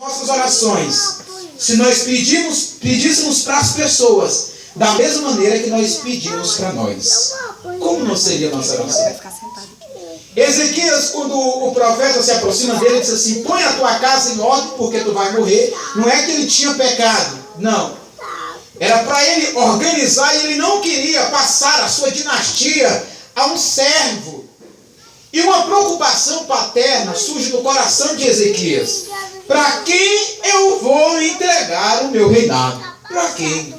Nossas orações, se nós pedíssemos para as pessoas da mesma maneira que nós pedimos para nós, como não seria a nossa oração? Ezequias, quando o profeta se aproxima dele, diz assim: põe a tua casa em ordem porque tu vai morrer. Não é que ele tinha pecado, não. Era para ele organizar, e ele não queria passar a sua dinastia a um servo. E uma preocupação paterna surge no coração de Ezequias: para quem eu vou entregar o meu reinado? Para quem?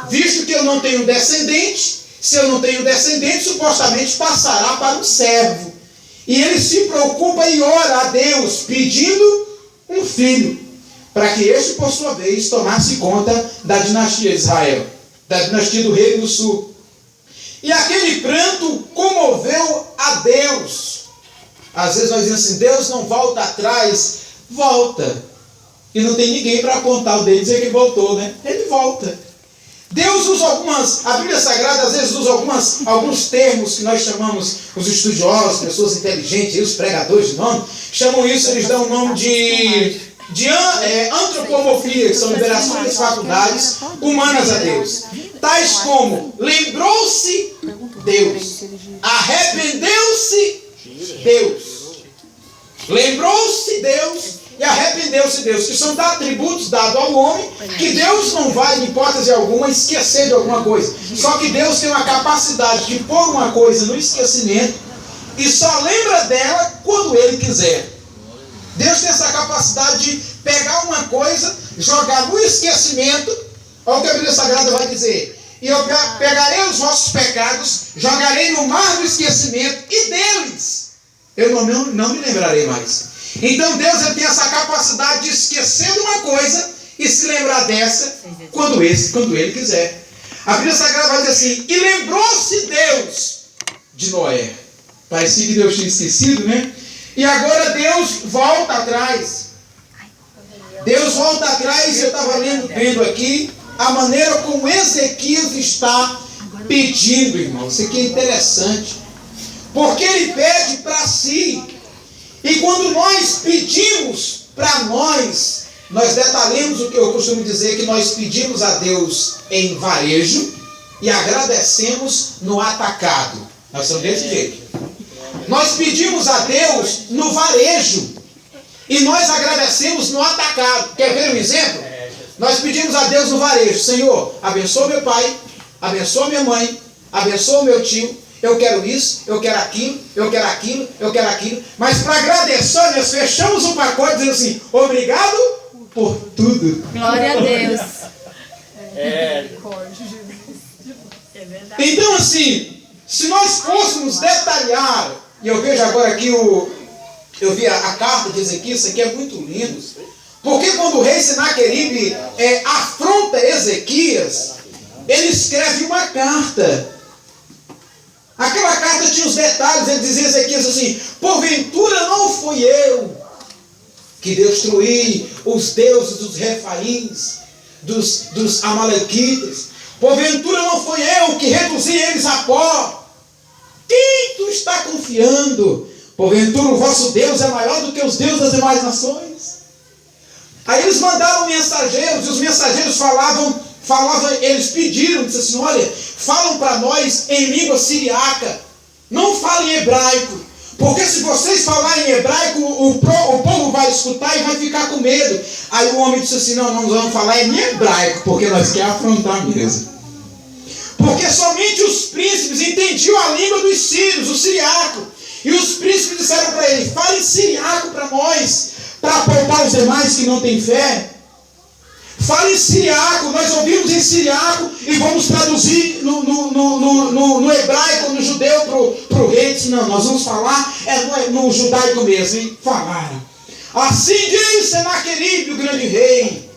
Visto que eu não tenho descendente, se eu não tenho descendente, supostamente passará para um servo. E ele se preocupa e ora a Deus, pedindo um filho, para que este, por sua vez, tomasse conta da dinastia de Israel, da dinastia do Reino do Sul. E aquele pranto comoveu a Deus. Às vezes nós dizemos assim: Deus não volta atrás. Volta. E não tem ninguém para apontar o dedo e dizer que ele voltou, né? Ele volta. Deus usa a Bíblia Sagrada às vezes usa alguns termos que nós chamamos, os estudiosos, pessoas inteligentes, os pregadores de nome, chamam isso, eles dão o nome de antropomorfia, que são liberações das faculdades humanas a Deus. Tais como: lembrou-se Deus, arrependeu-se Deus, lembrou-se Deus e arrependeu-se Deus, que são atributos dados ao homem, que Deus não vai, em hipótese alguma, esquecer de alguma coisa. Só que Deus tem uma capacidade de pôr uma coisa no esquecimento e só lembra dela quando Ele quiser. Deus tem essa capacidade de pegar uma coisa, jogar no esquecimento. Olha o que a Bíblia Sagrada vai dizer: e eu pegarei os vossos pecados, jogarei no mar do esquecimento, e deles eu não me lembrarei mais. Então Deus, ele tem essa capacidade de esquecer de uma coisa e se lembrar dessa quando Ele quiser. A Bíblia Sagrada vai dizer assim: e lembrou-se Deus de Noé. Parecia que Deus tinha esquecido, né? E agora Deus volta atrás. Deus volta atrás, e eu estava vendo aqui a maneira como Ezequias está pedindo, irmão. Isso aqui é interessante. Porque ele pede para si. E quando nós pedimos para nós detalhamos o que eu costumo dizer, que nós pedimos a Deus em varejo e agradecemos no atacado. Nós somos desse jeito. Nós pedimos a Deus no varejo e nós agradecemos no atacado. Quer ver um exemplo? Nós pedimos a Deus no varejo: Senhor, abençoa meu pai, abençoa minha mãe, abençoa meu tio. Eu quero isso, eu quero aquilo, eu quero aquilo, eu quero aquilo. Mas para agradecer, nós fechamos o pacote dizendo assim: obrigado por tudo. Glória a Deus. Então, assim, se nós fôssemos detalhar, e eu vejo agora aqui eu vi a carta de Ezequias, isso aqui é muito lindo. Porque quando o rei Senaqueribe afronta Ezequias, ele escreve uma carta. Aquela carta tinha os detalhes. Ele dizia a Ezequias assim: porventura não fui eu que destruí os deuses dos Refaíns, dos Amalequitas? Porventura não fui eu que reduzi eles a pó? Quem tu está confiando? Porventura o vosso Deus é maior do que os deuses das demais nações? Aí eles mandaram mensageiros, e os mensageiros falavam, eles pediram, disseram assim: olha, falam para nós em língua siriaca, não falem em hebraico, porque se vocês falarem em hebraico, o povo vai escutar e vai ficar com medo. Aí o homem disse assim: não vamos falar em hebraico, porque nós queremos afrontar mesmo. Porque somente os príncipes entendiam a língua dos sírios, o siriaco. E os príncipes disseram para ele: fale em siriaco para nós, para poupar os demais que não têm fé. Fale em siriaco, nós ouvimos em siriaco e vamos traduzir no hebraico, no judeu para o rei. Disse: não, nós vamos falar no judaico mesmo. E falaram: assim diz Senaqueribe, o grande rei: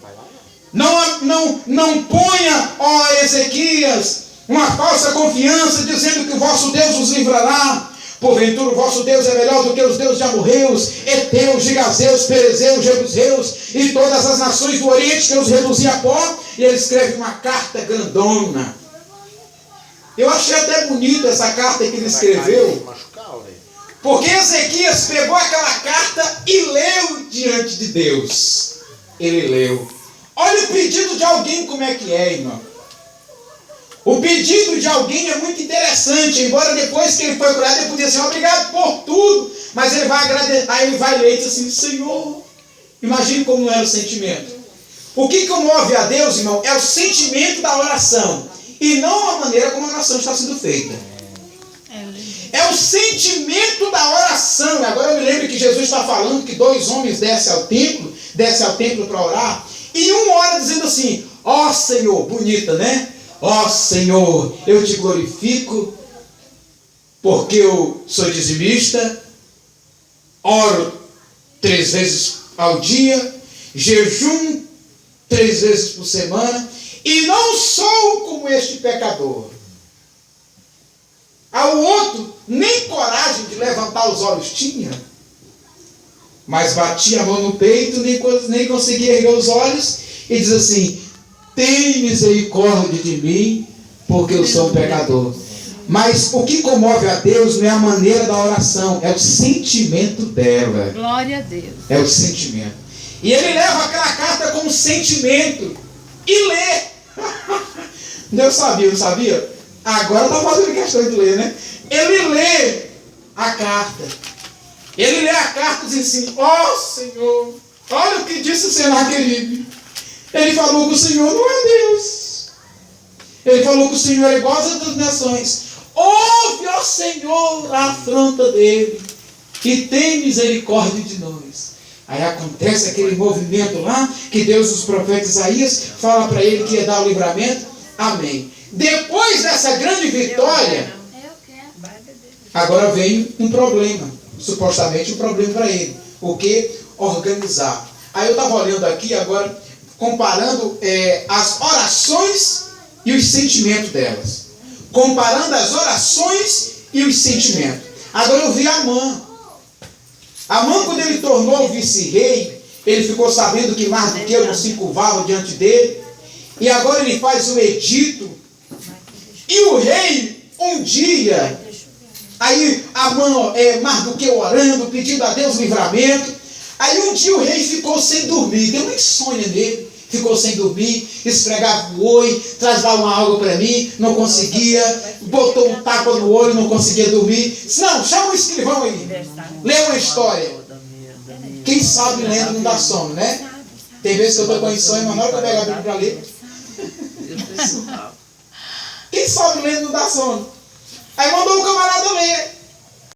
não ponha, ó Ezequias, uma falsa confiança, dizendo que o vosso Deus os livrará. Porventura o vosso Deus é melhor do que os deuses de amorreus, heteus, gigazeus, perezeus, jebuseus e todas as nações do Oriente, que eu os reduzi a pó. E ele escreve uma carta grandona. Eu achei até bonita essa carta que ele escreveu, Porque Ezequias pegou aquela carta e leu diante de Deus. Ele leu. Olha o pedido de alguém como é que é, irmão. O pedido de alguém é muito interessante, embora depois que ele foi curado, ele podia ser obrigado por tudo, mas ele vai agradecer, aí ele vai ler e diz assim, Senhor, imagine como era o sentimento. O que comove a Deus, irmão, é o sentimento da oração, e não a maneira como a oração está sendo feita. É o sentimento da oração. Agora eu me lembro que Jesus está falando que 2 homens descem ao templo para orar, e um ora dizendo assim, ó Senhor, bonita, né? Ó Senhor, eu te glorifico, porque eu sou dizimista, oro 3 vezes ao dia, jejum 3 vezes por semana, e não sou como este pecador. Ao outro, nem coragem de levantar os olhos tinha, mas batia a mão no peito, nem conseguia erguer os olhos, e diz assim, tem misericórdia de mim, porque eu sou um pecador. Mas o que comove a Deus não é a maneira da oração, é o sentimento dela. Glória a Deus. É o sentimento. E ele leva aquela carta como sentimento e lê. Deus sabia, não sabia? Agora está fazendo questão de ler, né? Ele lê a carta. Ele lê a carta e diz assim, ó Senhor, olha o que disse o Senaqueribe. Ele falou que o Senhor não é Deus. Ele falou que o Senhor é igual às outras nações. Ouve, ó Senhor, a afronta dele e tem misericórdia de nós. Aí acontece aquele movimento lá, que Deus, os profetas Isaías, fala para ele que ia dar o livramento. Amém. Depois dessa grande vitória, agora vem um problema. Supostamente um problema para ele. O que? Organizar. Aí eu estava olhando aqui agora, comparando as orações e os sentimentos delas. Comparando as orações e os sentimentos. Agora eu vi Amã. Amã, quando ele tornou vice-rei, ele ficou sabendo que Mardoqueu não se curvava diante dele. E agora ele faz um edito. E o rei, um dia, aí Amã, Mardoqueu orando, pedindo a Deus livramento. Aí um dia o rei ficou sem dormir, deu uma insônia nele, ficou sem dormir, esfregava o olho, traz lá uma água para mim, não conseguia, botou um tapa no olho, não conseguia dormir. Disse, não, chama o escrivão aí, lê uma história. Quem sabe lendo não dá sono, né? Tem vezes que eu estou com insônia, mas na hora que eu pego a Bíblia para ler, quem sabe lendo não dá sono. Aí mandou o camarada ler.